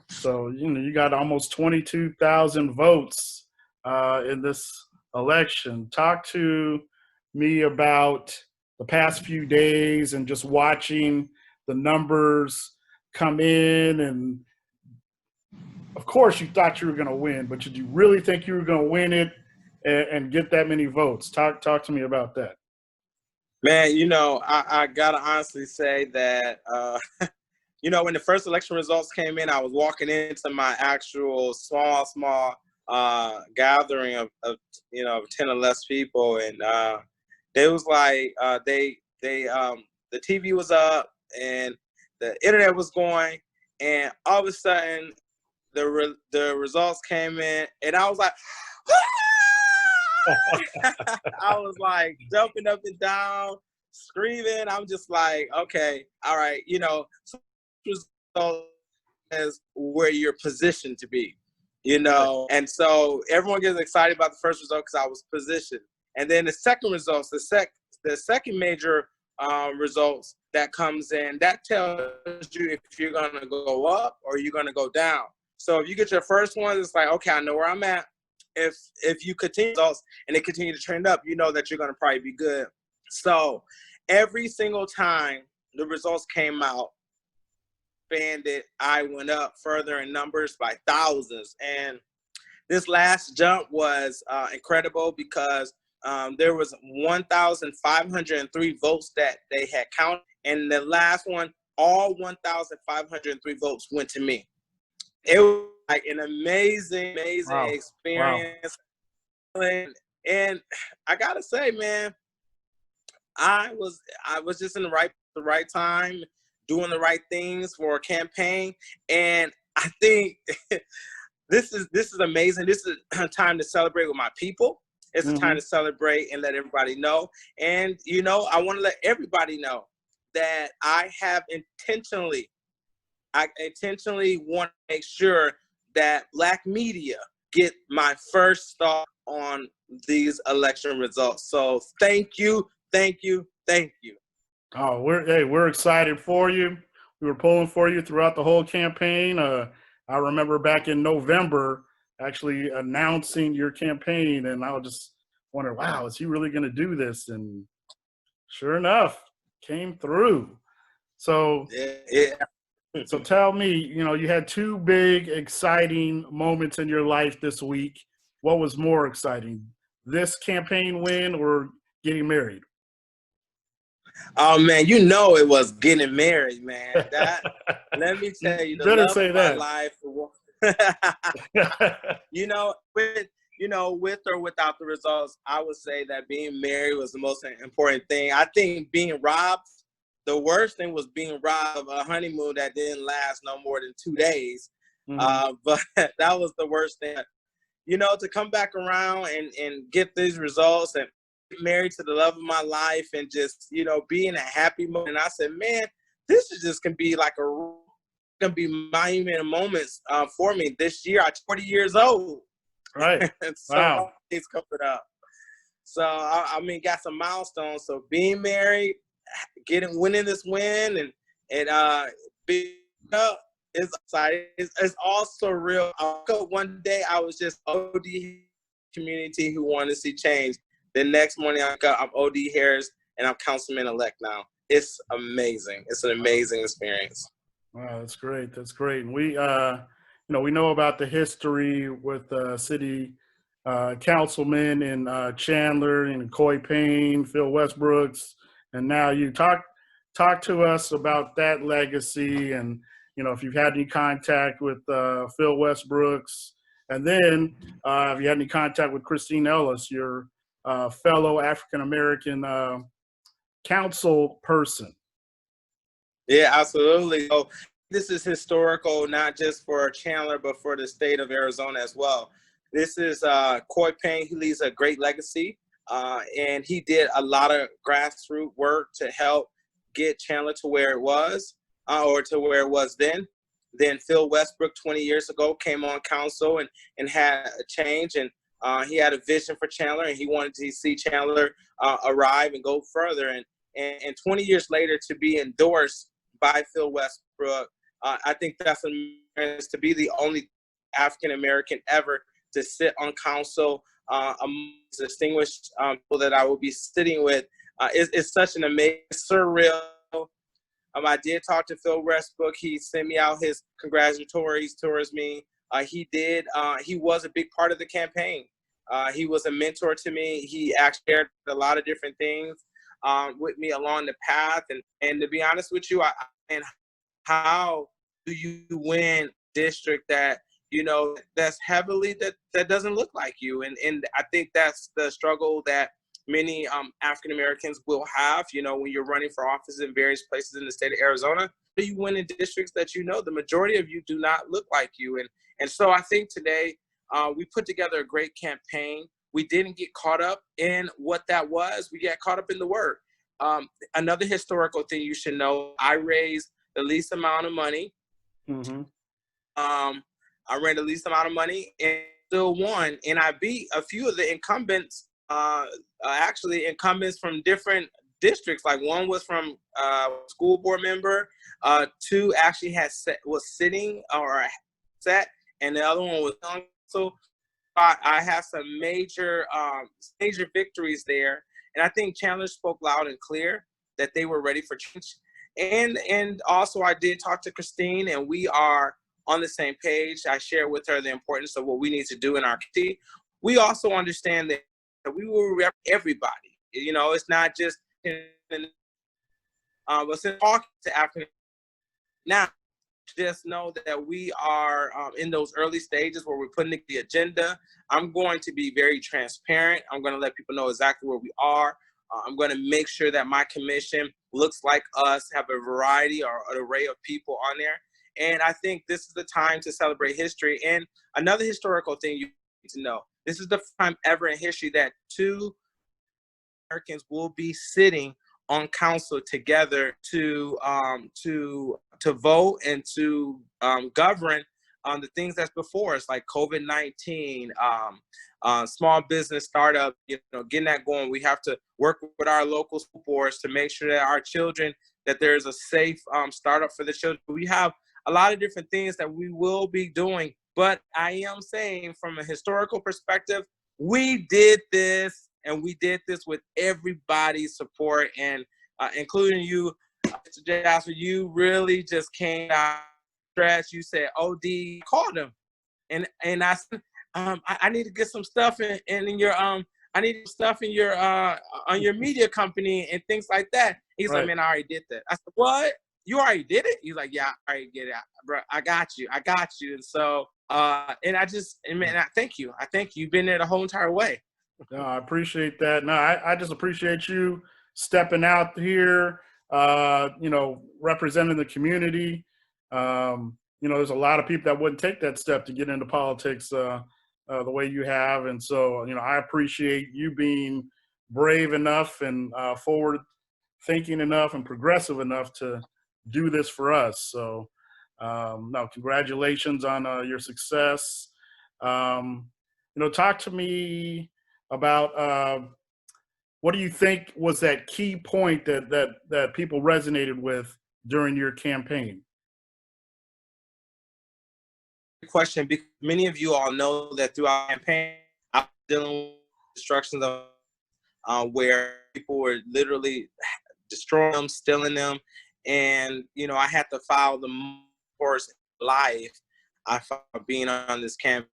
So, you got almost 22,000 votes in this election. Talk to me about the past few days and just watching the numbers come in. And of course, you thought you were going to win, but did you really think you were going to win it and get that many votes? Talk to me about that. Man, I gotta honestly say that when the first election results came in, I was walking into my actual small gathering of 10 or less people, and they was like the TV was up and the internet was going, and all of a sudden the results came in, and I was like, I was like jumping up and down, screaming. I'm just like, okay, all right, as where you're positioned to be, and so everyone gets excited about the first result because I was positioned, and then the second results, the second major results that comes in, that tells you if you're gonna go up or you're gonna go down. So if you get your first one, it's like, okay, I know where I'm at. If you continue results and they continue to trend up, you know that you're gonna probably be good. So every single time the results came out, expanded, I went up further in numbers by thousands. And this last jump was incredible because there was 1,503 votes that they had counted. And the last one, all 1,503 votes went to me. It was like an amazing Wow. experience. Wow. And I gotta say, man, I was just in the right time, doing the right things for a campaign. And I think this is amazing. This is a time to celebrate with my people. It's a time to celebrate and let everybody know. And, I want to let everybody know that I intentionally want to make sure that Black media get my first thought on these election results. So thank you. Oh, we're excited for you. We were pulling for you throughout the whole campaign. I remember back in November actually announcing your campaign, and I was just wondering, wow, is he really going to do this? And sure enough, came through. So, yeah. So tell me, you had two big, exciting moments in your life this week. What was more exciting, this campaign win or getting married? Oh man, it was getting married, man. That let me tell you, the better love say of that. my life. With or without the results, I would say that being married was the most important thing. I think being robbed, the worst thing was being robbed of a honeymoon that didn't last no more than 2 days. But that was the worst thing. To come back around and get these results and get married to the love of my life and just, be in a happy moment. And I said, man, this is just going to be like going to be monumental moments for me this year. I'm 40 years old. Right. And so wow. It's coming up. So, got some milestones. So being married, winning this win and being up is exciting. It's also real. One day I was just OD community who wanted to see change. The next morning I'm OD Harris and I'm Councilman-Elect now. It's amazing. It's an amazing experience. Wow, that's great. That's great. And we, we know about the history with city councilmen in Chandler and Coy Payne, Phil Westbrooks, and now you talk to us about that legacy and, if you've had any contact with Phil Westbrooks, and then if you had any contact with Christine Ellis, your fellow African-American council person. Yeah, absolutely. So this is historical, not just for Chandler, but for the state of Arizona as well. This is Coy Payne. He leaves a great legacy, and he did a lot of grassroots work to help get Chandler to where it was, or to where it was then. Then Phil Westbrook, 20 years ago, came on council and had a change, and he had a vision for Chandler, and he wanted to see Chandler arrive and go further. And 20 years later, to be endorsed by Phil Westbrook I think that's to be the only African American ever to sit on council among distinguished people that I will be sitting with. It's such an amazing, surreal. I did talk to Phil Westbrook. He sent me out his congratulatories towards me. He was a big part of the campaign. He was a mentor to me. He actually shared a lot of different things with me along the path. And to be honest with you, and how do you win a district that, that's heavily, that doesn't look like you? And I think that's the struggle that many African Americans will have, when you're running for office in various places in the state of Arizona. How do you win in districts that the majority of you do not look like you? And so I think today we put together a great campaign. We didn't get caught up in what that was. We got caught up in the work. Another historical thing you should know, I raised the least amount of money. Mm-hmm. I ran the least amount of money and still won. And I beat a few of the incumbents, actually incumbents from different districts. Like one was from school board member, two actually was sitting or sat, and the other one was on. So I have some major victories there. And I think Chandler spoke loud and clear that they were ready for change. And also I did talk to Christine, and we are on the same page. I shared with her the importance of what we need to do in our city. We also understand that we will rep everybody. It's not just but since talking to African now, just know that we are in those early stages where we're putting the agenda. I'm going to be very transparent. I'm going to let people know exactly where we are. I'm going to make sure that my commission looks like us, have a variety or an array of people on there. And I think this is the time to celebrate history. And another historical thing you need to know, this is the first time ever in history that two Americans will be sitting on council together to vote and to govern on the things that's before us, like COVID-19, small business startup, getting that going. We have to work with our local school boards to make sure that our children, that there's a safe startup for the children. We have a lot of different things that we will be doing, but I am saying from a historical perspective, we did this, and we did this with everybody's support, and including you, Mr. Jasper. You really just came out stretch. You said, "OD," called him, and I said, I need to get some stuff in your I need stuff in your on your media company and things like that. He's Right. like, "Man, I already did that." I said, "What? You already did it?" He's like, "Yeah, I already did it, bro. I got you. And so and I thank you. I thank you. You've been there the whole entire way. No, I appreciate that. No, I just appreciate you stepping out here, representing the community. There's a lot of people that wouldn't take that step to get into politics the way you have. And so, I appreciate you being brave enough and forward thinking enough and progressive enough to do this for us. So, no, congratulations on your success. Talk to me about what do you think was that key point that people resonated with during your campaign? Good question, because many of you all know that throughout the campaign, I was dealing with destructions of where people were literally destroying them, stealing them, and I had to file the course life. I filed being on this campaign.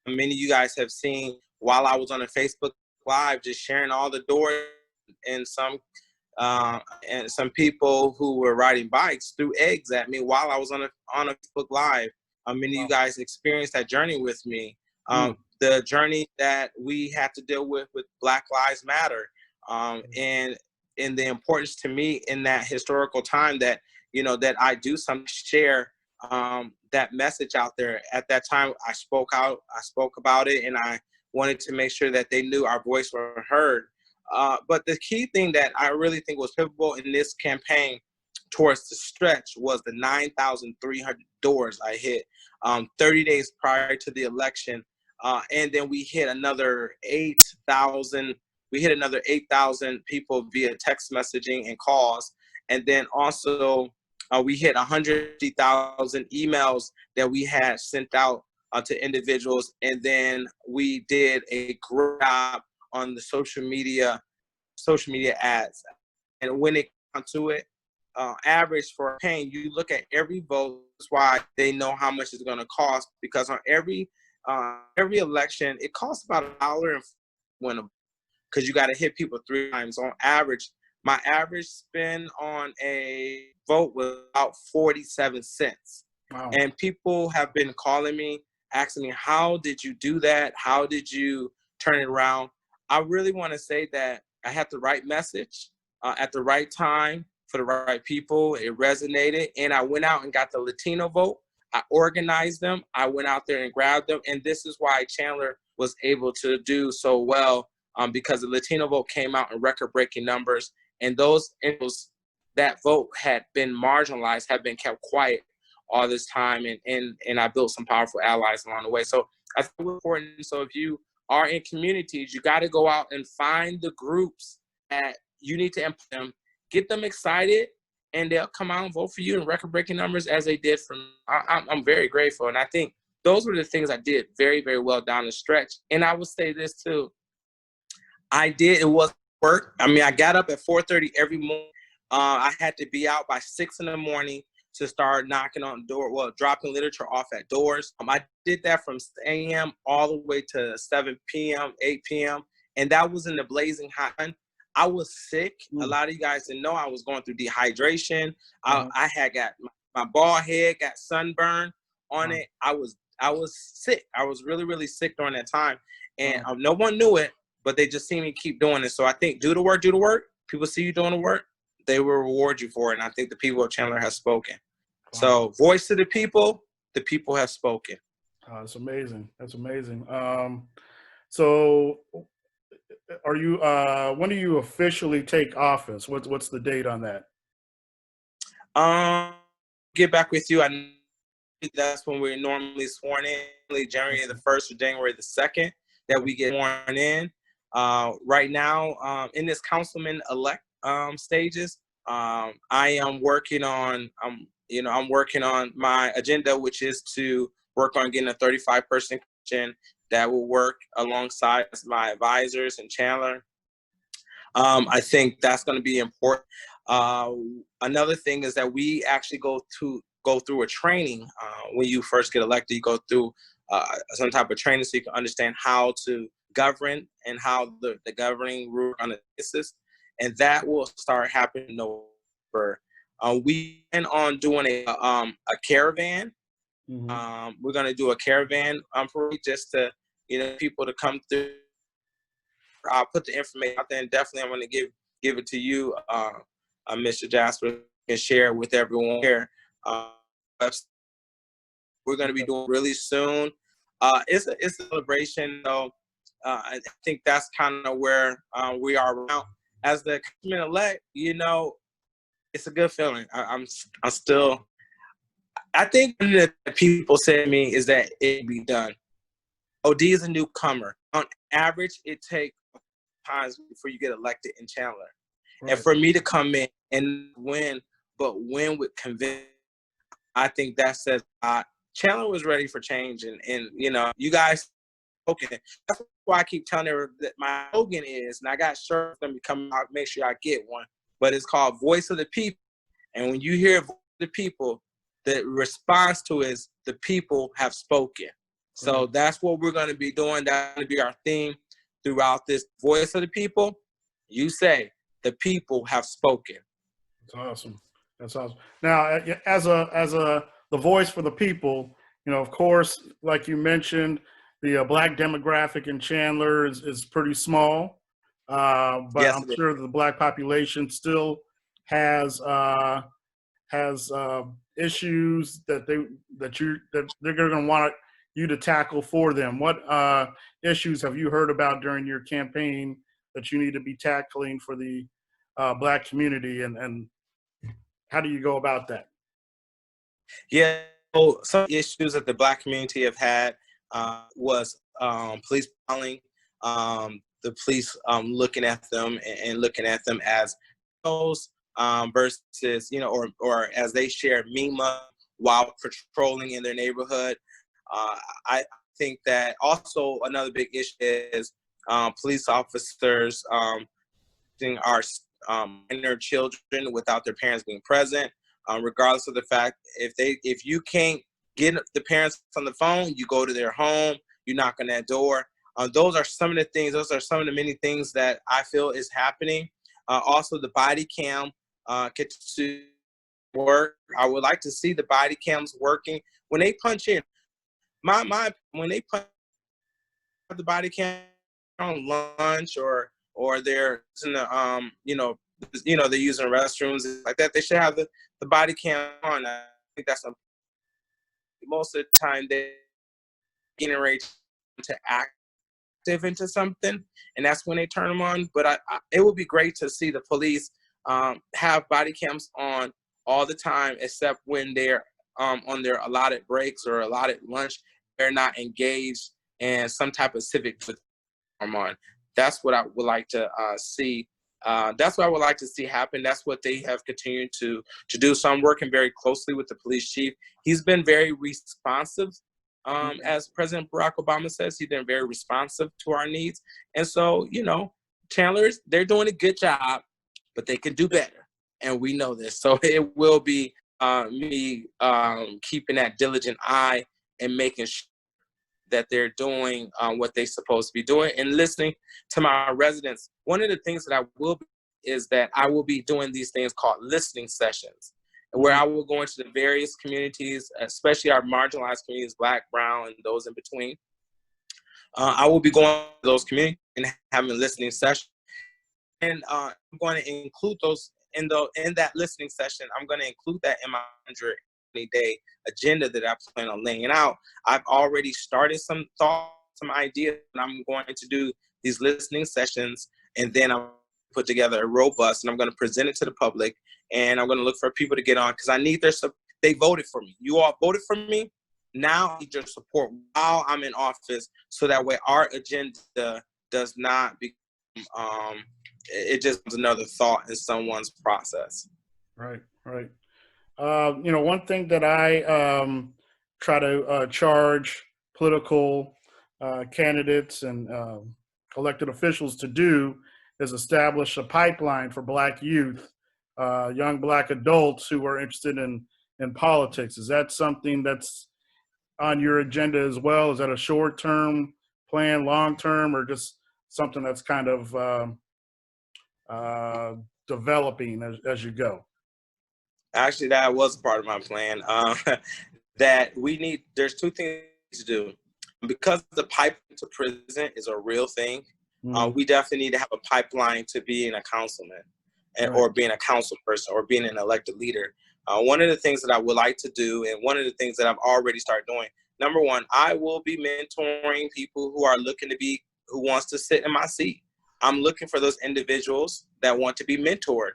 Many of you guys have seen while I was on a Facebook Live, just sharing all the doors, and some people who were riding bikes threw eggs at me while I was on a Facebook Live. Many of you guys experienced that journey with me. The journey that we had to deal with Black Lives Matter, and the importance to me in that historical time that that I do share that message out there. At that time, I spoke about it, and I wanted to make sure that they knew our voice were heard. But the key thing that I really think was pivotal in this campaign towards the stretch was the 9,300 doors I hit 30 days prior to the election. And then we hit another 8,000. We hit another 8,000 people via text messaging and calls. And then also We hit 150,000 emails that we had sent out to individuals, and then we did a great job on the social media ads. And when it comes to it, average for campaign, you look at every vote. That's why they know how much it's going to cost, because on every election, it costs about $1 and win a, because you got to hit people 3 times. On average, my average spend on a vote was about 47 cents. Wow. And people have been calling me, asking me, how did you do that? How did you turn it around? I really want to say that I had the right message at the right time for the right people. It resonated. And I went out and got the Latino vote. I organized them. I went out there and grabbed them. And this is why Chandler was able to do so well, because the Latino vote came out in record-breaking numbers. And that vote had been marginalized, had been kept quiet all this time. And I built some powerful allies along the way. So I think it's important. So if you are in communities, you got to go out and find the groups that you need to implement them, get them excited, and they'll come out and vote for you in record-breaking numbers as they did for me. I'm very grateful. And I think those were the things I did very, very well down the stretch. And I would say this too. It was work. I mean, I got up at 4:30 every morning. I had to be out by 6 in the morning to start knocking on dropping literature off at doors. I did that from 6 a.m. all the way to 7 p.m., 8 p.m. And that was in the blazing hot sun. I was sick. A lot of you guys didn't know I was going through dehydration. I had got my bald head got sunburned on it. I was sick. I was really, really sick during that time. And no one knew it, but they just seen me keep doing it. So I think do the work. People see you doing the work, they will reward you for it. And I think the people of Chandler have spoken. Wow. So voice to the people have spoken. That's amazing. That's amazing. So are you, when do you officially take office? What's the date on that? Get back with you. That's when we're normally sworn in, January the 1st or January the 2nd, that we get sworn in. Right now, in this Councilman-Elect stages, I am working on, I'm working on my agenda, which is to work on getting a 35-person commission that will work alongside my advisors in Chandler. I think that's going to be important. Another thing is that we actually go through a training. When you first get elected, you go through some type of training so you can understand how to govern and how the governing rule on a basis. And that will start happening in November. We plan on doing a caravan. Mm-hmm. We're going to do a caravan parade just to, people to come through. I'll put the information out there, and definitely I'm going to give it to you, Mr. Jasper, and share it with everyone here. We're going to be doing really soon. It's a celebration, though. I think that's kind of where we are now. As the Councilman-Elect, it's a good feeling. I'm still. I think that people say to me is that it can be done. OD is a newcomer. On average, it takes times before you get elected in Chandler. Right. And for me to come in and win, but win with conviction, I think that says Chandler was ready for change. And you guys spoken. That's why I keep telling her that my slogan is, and I got shirts going to be coming out, make sure I get one, but it's called Voice of the People. And when you hear Voice of the People, the response to is the people have spoken. So that's what we're going to be doing. That's going to be our theme throughout this Voice of the People. You say, the people have spoken. That's awesome. That's awesome. Now, as the voice for the people, of course, like you mentioned, the Black demographic in Chandler is pretty small, but yes, I'm sure the Black population still has issues that they're going to want you to tackle for them. What issues have you heard about during your campaign that you need to be tackling for the Black community, and how do you go about that? Yeah, so some issues that the Black community have had was police calling, the police looking at them and looking at them as those. versus, or as they share MEMA while patrolling in their neighborhood. I think that also another big issue is police officers our minor children without their parents being present, regardless of the fact if you can't get the parents on the phone, you go to their home, you knock on that door. Those are some of the things. Those are some of the many things that I feel is happening. Also, the body cam gets to work. I would like to see the body cams working when they punch in. When they punch the body cam on lunch or they're using the they're using restrooms like that, they should have the body cam on. I think that's most of the time they getting ready to active into something, and that's when they turn them on. But it would be great to see the police have body cams on all the time, except when they're on their allotted breaks or allotted lunch. They're not engaged in some type of civic on. That's what I would like to see. That's what I would like to see happen. That's what they have continued to do. So I'm working very closely with the police chief. He's been very responsive. As President Barack Obama says, he's been very responsive to our needs. And so, Chandler's, they're doing a good job, but they can do better. And we know this. So it will be me keeping that diligent eye and making sure that they're doing what they're supposed to be doing and listening to my residents. One of the things that I will be is that I will be doing these things called listening sessions, where I will go into the various communities, especially our marginalized communities, Black, Brown, and those in between. I will be going to those communities and having listening sessions. And I'm going to include those in that listening session. I'm going to include that in my 180-day agenda that I plan on laying out. I've already started some thoughts, some ideas, and I'm going to do these listening sessions, and then I'm put together a robust, and I'm going to present it to the public, and I'm going to look for people to get on because I need their support. They voted for me. You all voted for me. Now I need your support while I'm in office, so that way our agenda does not become it just becomes another thought in someone's process. Right. One thing that I try to charge political candidates and elected officials to do is establish a pipeline for Black youth, young Black adults who are interested in politics. Is that something that's on your agenda as well? Is that a short-term plan, long-term, or just something that's kind of developing as you go? Actually, that was part of my plan. That there's two things to do. Because the pipeline to prison is a real thing, we definitely need to have a pipeline to being a councilman or being a council person or being an elected leader. One of the things that I would like to do, and one of the things that I've already started doing, number one, I will be mentoring people who are who wants to sit in my seat. I'm looking for those individuals that want to be mentored.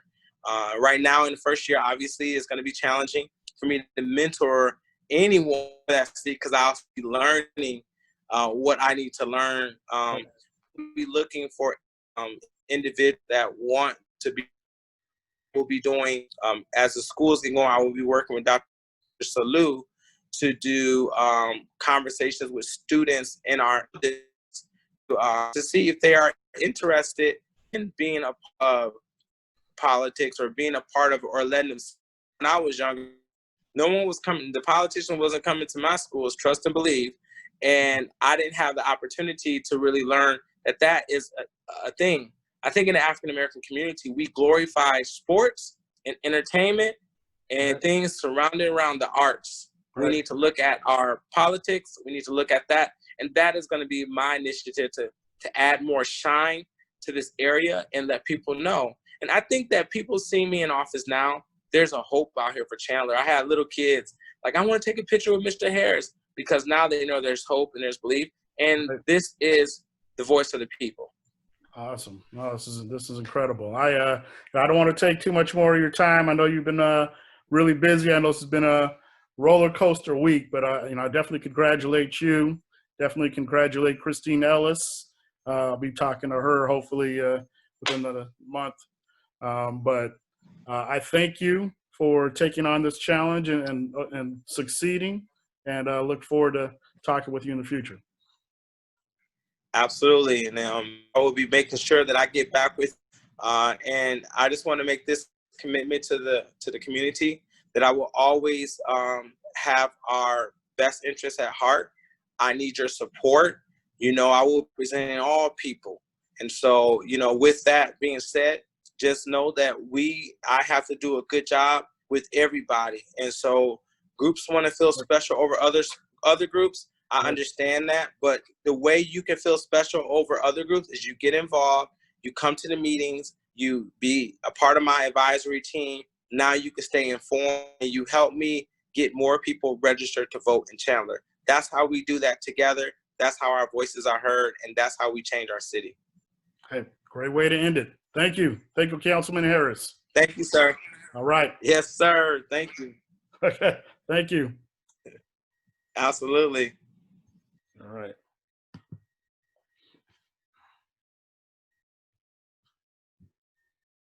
Right now in the first year, obviously, it's going to be challenging for me to mentor anyone that seat because I'll be learning what I need to learn. We'll be looking for individuals that want to be. We'll be doing as the schools get going. I will be working with Dr. Salou to do conversations with students in our to see if they are interested in being a part of politics or being a part of or letting them. When I was younger, no one was coming. The politician wasn't coming to my schools. Trust and believe, and I didn't have the opportunity to really learn that is a thing. I think in the African American community, we glorify sports and entertainment and things surrounded around the arts. We need to look at our politics. We need to look at that. And that is going to be my initiative to add more shine to this area and let people know. And I think that people see me in office now. There's a hope out here for Chandler. I had little kids. Like, I want to take a picture with Mr. Harris because now they know there's hope and there's belief. And this is the voice of the people. Awesome. No, this is incredible. I don't want to take too much more of your time. I know you've been really busy. I know this has been a roller coaster week, but I definitely congratulate you. Definitely congratulate Christine Ellis. I'll be talking to her hopefully within the month. But I thank you for taking on this challenge and succeeding, and look forward to talking with you in the future. Absolutely, and I will be making sure that I get back with. And I just want to make this commitment to the community that I will always have our best interests at heart. I need your support. I will represent all people, and so with that being said, just know that I have to do a good job with everybody, and so groups want to feel special over other groups. I understand that, but the way you can feel special over other groups is you get involved, you come to the meetings, you be a part of my advisory team. Now you can stay informed, and you help me get more people registered to vote in Chandler. That's how we do that together. That's how our voices are heard, and that's how we change our city. Okay, great way to end it. Thank you. Thank you, Councilman Harris. Thank you, sir. All right. Yes, sir. Thank you. Thank you. Absolutely.